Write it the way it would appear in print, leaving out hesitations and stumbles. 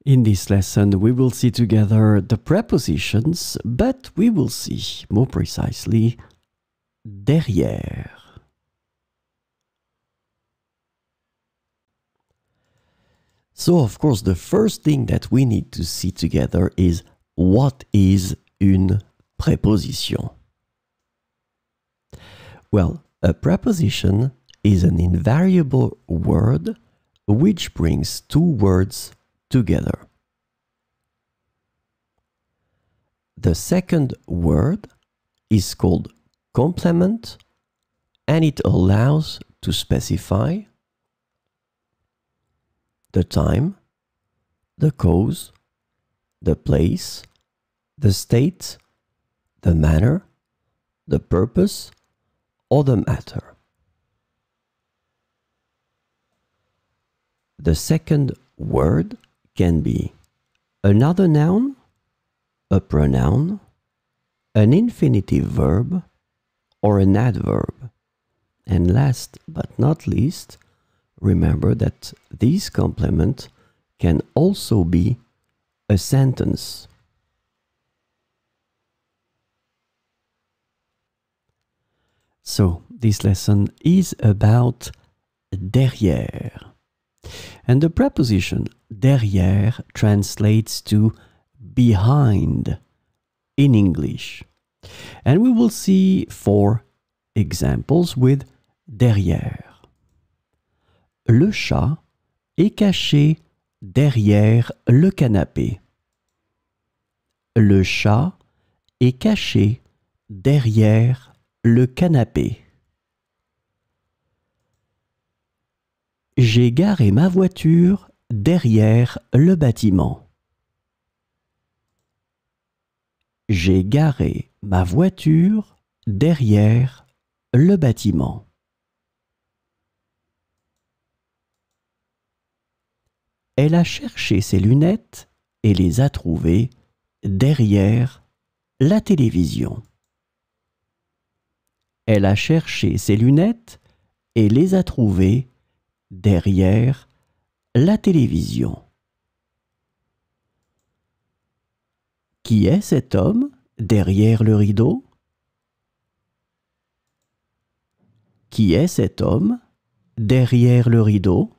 In this lesson, we will see together the prepositions, but we will see more precisely derrière. So, of course, the first thing that we need to see together is what is une préposition? Well, a preposition is an invariable word which brings two words together. The second word is called complement, and it allows to specify the time, the cause, the place, the state, the manner, the purpose, or the matter. The second word can be another noun, a pronoun, an infinitive verb, or an adverb. And last but not least, remember that this complement can also be a sentence. So, this lesson is about derrière. And the preposition derrière translates to behind in English. And we will see 4 examples with derrière. Le chat est caché derrière le canapé. Le chat est caché derrière le canapé. J'ai garé ma voiture derrière le bâtiment. J'ai garé ma voiture derrière le bâtiment. Elle a cherché ses lunettes et les a trouvées derrière la télévision. Elle a cherché ses lunettes et les a trouvées derrière la télévision. Qui est cet homme derrière le rideau? Qui est cet homme derrière le rideau?